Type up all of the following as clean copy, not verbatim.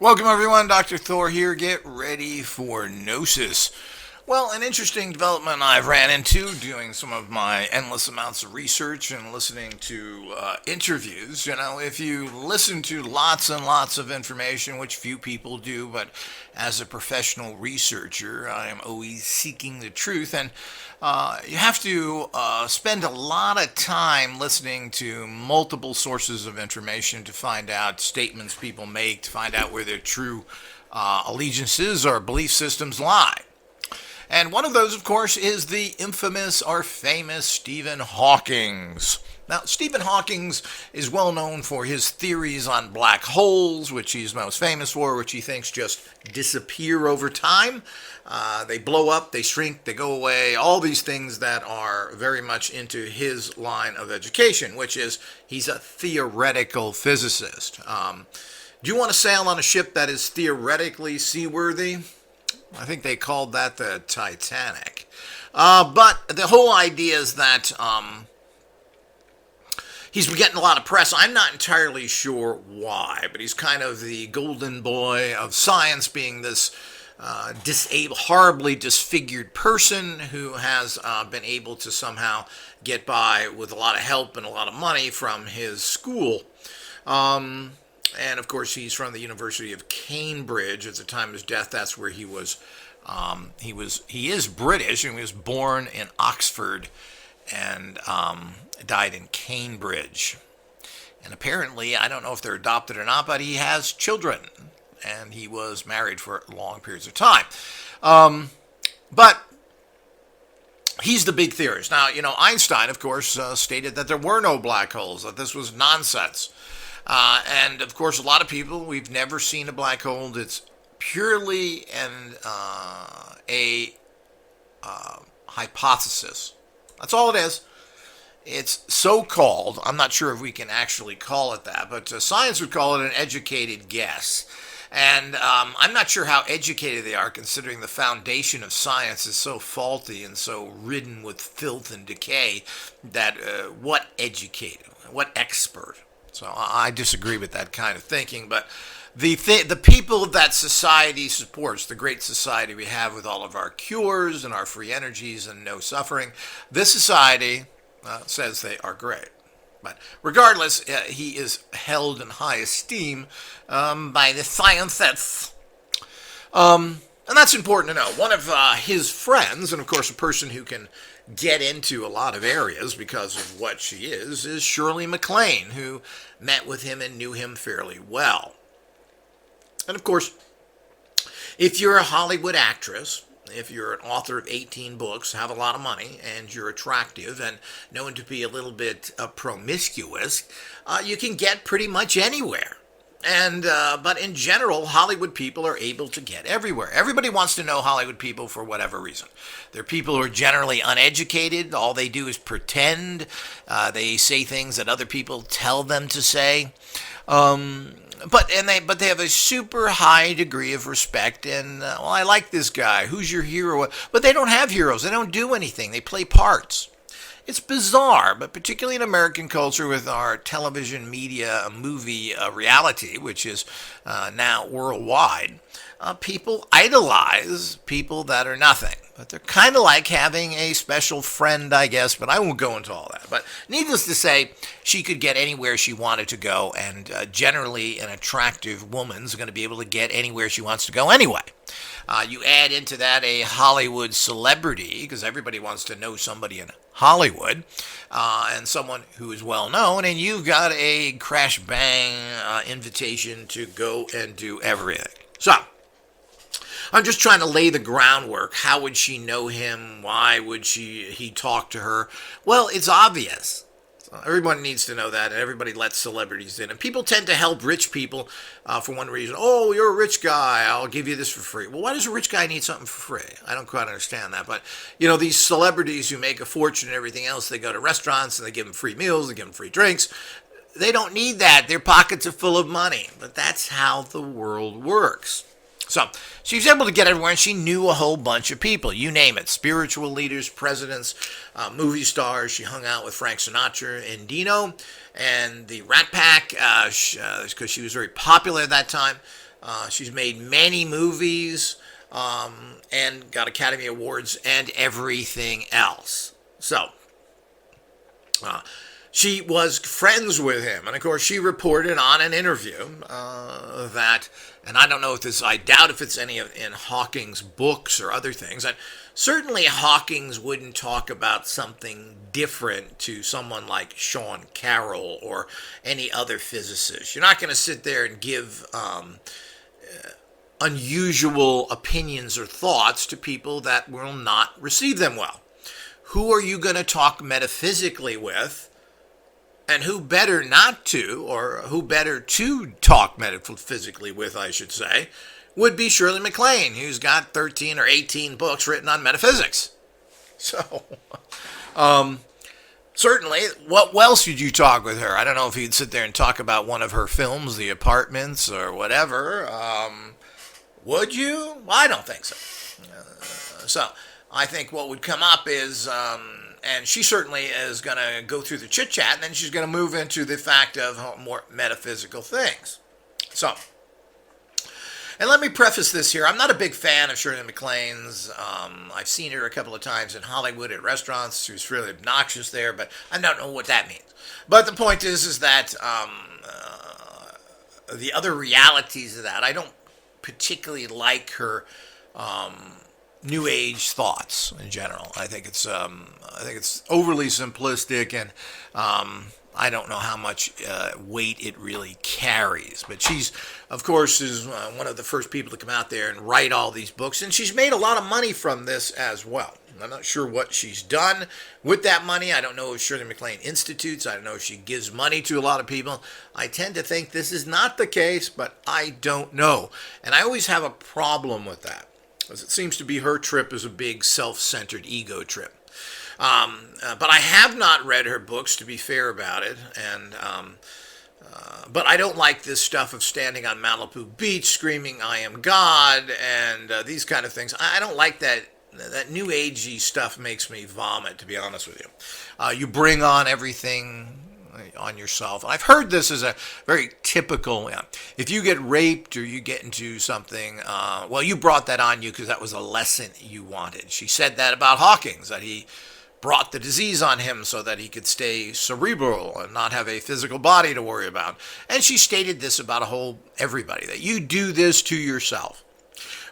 Welcome everyone, Dr. Thor here. Get ready for Gnosis. Well, an interesting development I've ran into doing some of my endless amounts of research and listening to interviews. If you listen to lots and lots of information, which few people do, but as a professional researcher, I am always seeking the truth. And you have to spend a lot of time listening to multiple sources of information to find out statements people make, to find out where their true allegiances or belief systems lie. And one of those, of course, is the infamous or famous Stephen Hawking. Now, Stephen Hawking is well known for his theories on black holes, which he's most famous for, which he thinks just disappear over time. They blow up, they shrink, they go away, all these things that are very much into his line of education, which is he's a theoretical physicist. Do you want to sail on a ship that is theoretically seaworthy? I think they called that the Titanic. But the whole idea is that he's been getting a lot of press. I'm not entirely sure why, but he's kind of the golden boy of science, being this disabled, horribly disfigured person who has been able to somehow get by with a lot of help and a lot of money from his school. And of course, he's from the University of Cambridge. At the time of his death, that's where he was. He is British, and he was born in Oxford and died in Cambridge. And apparently, I don't know if they're adopted or not, but he has children, and he was married for long periods of time. But he's the big theorist. Now, Einstein, of course, stated that there were no black holes, that this was nonsense. And of course, a lot of people, we've never seen a black hole. It's purely a hypothesis. That's all it is. It's so-called. I'm not sure if we can actually call it that, but science would call it an educated guess. And I'm not sure how educated they are, considering the foundation of science is so faulty and so ridden with filth and decay that what educated, what expert? So I disagree with that kind of thinking, but the people that society supports, the great society we have with all of our cures and our free energies and no suffering, this society says they are great. But regardless, he is held in high esteem by the scientists. And that's important to know. One of his friends, and of course a person who can get into a lot of areas because of what she is Shirley MacLaine, who met with him and knew him fairly well. And of course, if you're a Hollywood actress, if you're an author of 18 books, have a lot of money, and you're attractive and known to be a little bit promiscuous, you can get pretty much anywhere. And but in general, Hollywood people are able to get everywhere. Everybody wants to know Hollywood people for whatever reason. They're people who are generally uneducated. All they do is pretend. They say things that other people tell them to say. But they have a super high degree of respect. And I like this guy. Who's your hero? But they don't have heroes. They don't do anything. They play parts. It's bizarre, but particularly in American culture with our television, media, movie reality, which is now worldwide, people idolize people that are nothing. But they're kind of like having a special friend, I guess, but I won't go into all that. But needless to say, she could get anywhere she wanted to go, and generally an attractive woman's going to be able to get anywhere she wants to go anyway. You add into that a Hollywood celebrity, because everybody wants to know somebody in Hollywood, and someone who is well known, and you've got a crash bang invitation to go and do everything. So, I'm just trying to lay the groundwork. How would she know him? Why would he talk to her? Well, it's obvious. Everyone needs to know that, and everybody lets celebrities in. And people tend to help rich people for one reason. Oh, you're a rich guy. I'll give you this for free. Well, why does a rich guy need something for free? I don't quite understand that. But, these celebrities who make a fortune and everything else, they go to restaurants and they give them free meals, they give them free drinks. They don't need that. Their pockets are full of money. But that's how the world works. So she was able to get everywhere, and she knew a whole bunch of people. You name it: spiritual leaders, presidents, movie stars. She hung out with Frank Sinatra and Dino, and the Rat Pack, because she was very popular at that time. She's made many movies and got Academy Awards and everything else. So she was friends with him, and of course she reported on an interview that, and I don't know if this, I doubt if it's any of in Hawking's books or other things, and certainly Hawking's wouldn't talk about something different to someone like Sean Carroll or any other physicist. You're not going to sit there and give unusual opinions or thoughts to people that will not receive them well. Who are you going to talk metaphysically with? And who better not to, or who better to talk metaphysically with, I should say, would be Shirley MacLaine, who's got 13 or 18 books written on metaphysics. So, certainly, what else would you talk with her? I don't know if you'd sit there and talk about one of her films, The Apartments, or whatever. Would you? Well, I don't think so. So, I think what would come up is, and she certainly is going to go through the chit-chat, and then she's going to move into the fact of more metaphysical things. So, and let me preface this here. I'm not a big fan of Shirley MacLaine's. I've seen her a couple of times in Hollywood at restaurants. She was really obnoxious there, but I don't know what that means. But the point is that the other realities of that, I don't particularly like her New Age thoughts in general. I think it's overly simplistic, and I don't know how much weight it really carries. But she's, of course, is one of the first people to come out there and write all these books, and she's made a lot of money from this as well. I'm not sure what she's done with that money. I don't know if Shirley MacLaine institutes. I don't know if she gives money to a lot of people. I tend to think this is not the case, but I don't know. And I always have a problem with that, because it seems to be her trip is a big self-centered ego trip. But I have not read her books, to be fair about it, and but I don't like this stuff of standing on Malibu Beach screaming, "I am God," and these kind of things. I don't like that. That new agey stuff makes me vomit, to be honest with you. You bring on everything on yourself. I've heard this as a very typical, if you get raped or you get into something, well, you brought that on you because that was a lesson you wanted. She said that about Hawking's, that he brought the disease on him so that he could stay cerebral and not have a physical body to worry about. And she stated this about everybody, that you do this to yourself.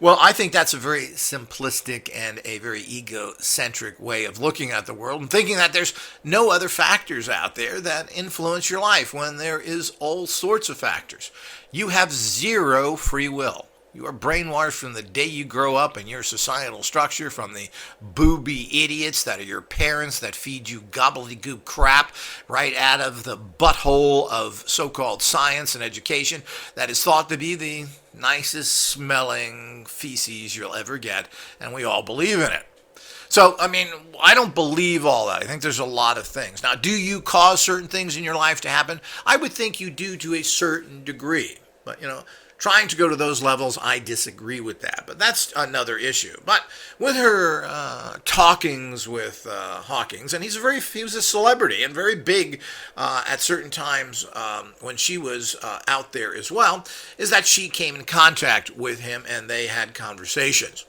Well, I think that's a very simplistic and a very egocentric way of looking at the world and thinking that there's no other factors out there that influence your life when there is all sorts of factors. You have zero free will. You are brainwashed from the day you grow up in your societal structure, from the booby idiots that are your parents that feed you gobbledygook crap right out of the butthole of so-called science and education that is thought to be the nicest smelling feces you'll ever get, and we all believe in it. So, I mean, I don't believe all that. I think there's a lot of things. Now, do you cause certain things in your life to happen? I would think you do to a certain degree, but, trying to go to those levels, I disagree with that. But that's another issue. But with her talkings with Hawking's, and he was a celebrity and very big at certain times when she was out there as well, is that she came in contact with him and they had conversations.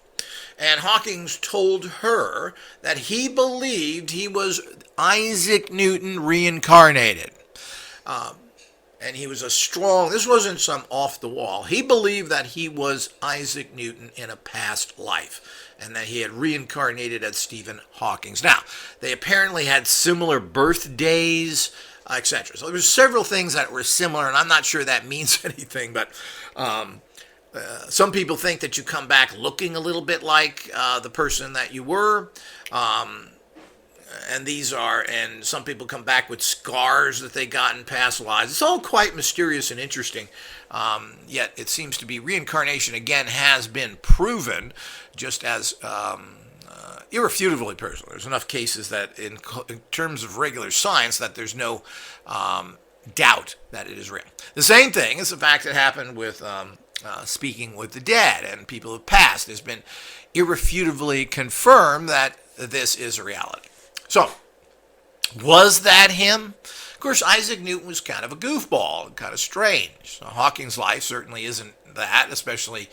And Hawking's told her that he believed he was Isaac Newton reincarnated. And he was this wasn't some off the wall. He believed that he was Isaac Newton in a past life and that he had reincarnated as Stephen Hawking. Now, they apparently had similar birthdays, etc. So there were several things that were similar, and I'm not sure that means anything, but some people think that you come back looking a little bit like the person that you were. And some people come back with scars that they got in past lives. It's all quite mysterious and interesting. Yet it seems to be reincarnation, again, has been proven just as irrefutably personal. There's enough cases that in terms of regular science that there's no doubt that it is real. The same thing is the fact that happened with speaking with the dead and people who passed. It's been irrefutably confirmed that this is a reality. So, was that him? Of course, Isaac Newton was kind of a goofball and kind of strange. So Hawking's life certainly isn't that, especially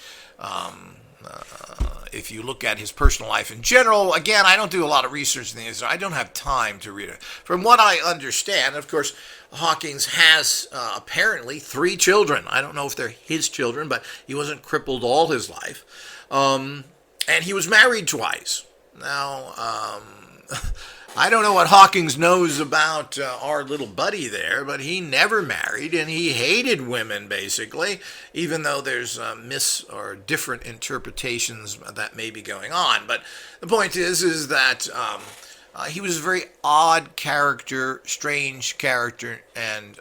if you look at his personal life in general. Again, I don't do a lot of research in these. I don't have time to read it. From what I understand, of course, Hawkins has apparently 3 children. I don't know if they're his children, but he wasn't crippled all his life. And he was married twice. Now, I don't know what Hawkins knows about our little buddy there, but he never married, and he hated women, basically, even though there's or different interpretations that may be going on. But the point is that he was a very odd character, strange character, and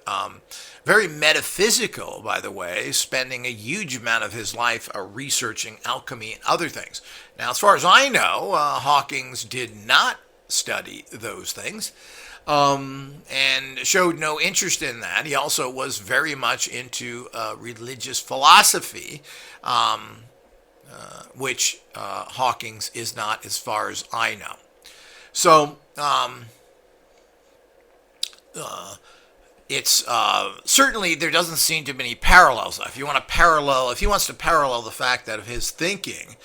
very metaphysical, by the way, spending a huge amount of his life researching alchemy and other things. Now, as far as I know, Hawkins did not study those things and showed no interest in that. He also was very much into religious philosophy, which Hawkins is not, as far as I know. So it's certainly, there doesn't seem to be any parallels. If he wants to parallel the fact that of his thinking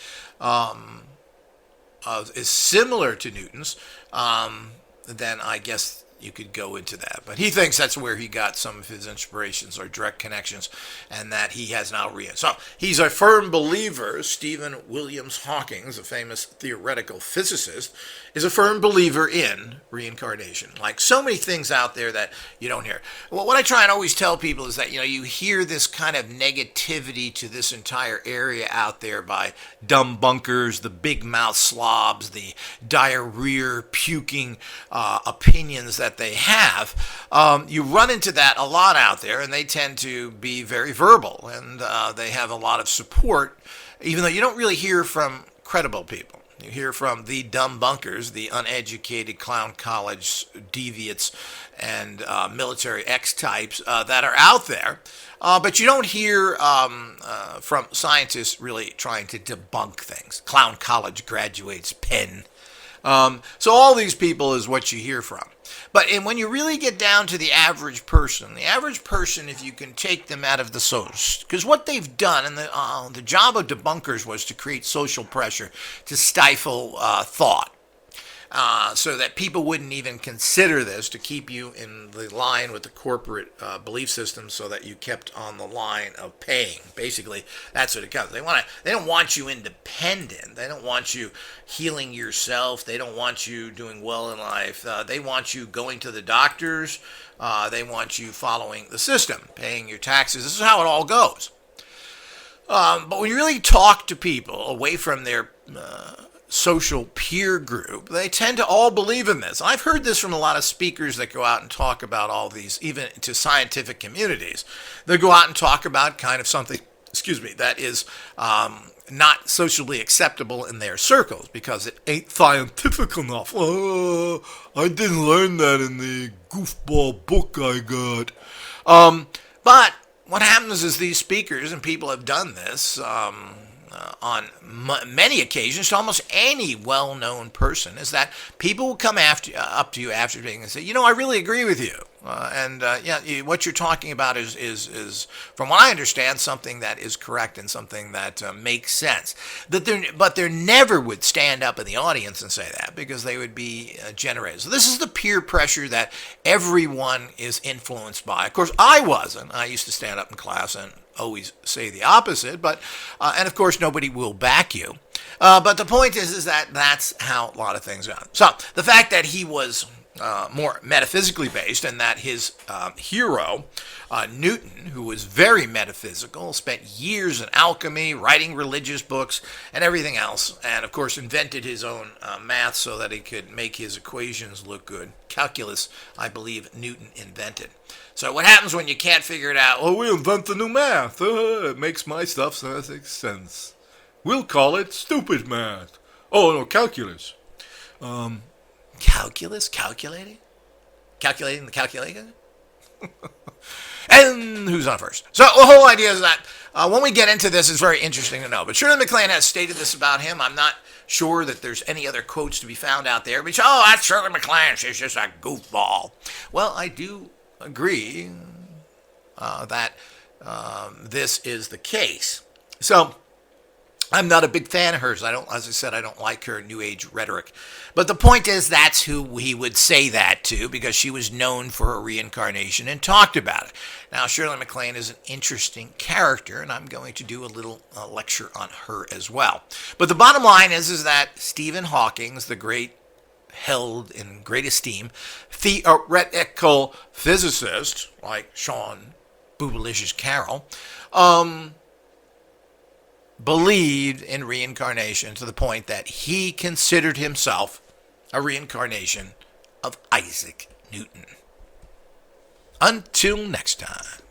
is similar to Newton's, then I guess you could go into that. But he thinks that's where he got some of his inspirations or direct connections, and that he has now So he's a firm believer. Stephen Williams Hawking, a famous theoretical physicist, is a firm believer in reincarnation. Like so many things out there that you don't hear. Well, what I try and always tell people is that, you hear this kind of negativity to this entire area out there by dumb bunkers, the big mouth slobs, the diarrhea puking opinions that they have. You run into that a lot out there, and they tend to be very verbal, and they have a lot of support, even though you don't really hear from credible people. You hear from the dumb bunkers, the uneducated clown college deviates and military X-types that are out there. But you don't hear from scientists really trying to debunk things. Clown college graduates, Penn. So all these people is what you hear from. But when you really get down to the average person, if you can take them out of the social, because what they've done, and the job of debunkers was to create social pressure to stifle thought. So that people wouldn't even consider this, to keep you in the line with the corporate belief system, so that you kept on the line of paying. Basically, that's what it comes. They don't want you independent. They don't want you healing yourself. They don't want you doing well in life. They want you going to the doctors. They want you following the system, paying your taxes. This is how it all goes. But when you really talk to people away from their social peer group, they tend to all believe in this. I've heard this from a lot of speakers that go out and talk about all these, even to scientific communities. They go out and talk about kind of something, that is not socially acceptable in their circles because it ain't scientific enough. Oh, I didn't learn that in the goofball book I got. But what happens is these speakers, and people have done this, on many occasions to almost any well-known person, is that people will come up to you after being and say, I really agree with you. What you're talking about is, from what I understand, something that is correct and something that makes sense. But they never would stand up in the audience and say that, because they would be generated. So this is the peer pressure that everyone is influenced by. Of course, I wasn't. I used to stand up in class and always say the opposite, but and of course nobody will back you. But the point is that that's how a lot of things are. So the fact that he was more metaphysically based, and that his hero, Newton, who was very metaphysical, spent years in alchemy, writing religious books and everything else, and of course invented his own math so that he could make his equations look good. Calculus, I believe, Newton invented. So what happens when you can't figure it out? Oh, we invent the new math. It makes my stuff make sense. We'll call it stupid math. Oh, no, calculus. Calculus? Calculating? Calculating the calculator? And who's on first? So the whole idea is that When we get into this, it's very interesting to know. But Shirley MacLaine has stated this about him. I'm not sure that there's any other quotes to be found out there. But, that's Shirley MacLaine. She's just a goofball. Well, I do agree that this is the case. So I'm not a big fan of hers. As I said, I don't like her New Age rhetoric. But the point is, that's who he would say that to, because she was known for her reincarnation and talked about it. Now, Shirley MacLaine is an interesting character, and I'm going to do a little lecture on her as well. But the bottom line is that Stephen Hawking, the great, held in great esteem, theoretical physicist, like Sean Boobalicious Carroll, believed in reincarnation to the point that he considered himself a reincarnation of Isaac Newton. Until next time.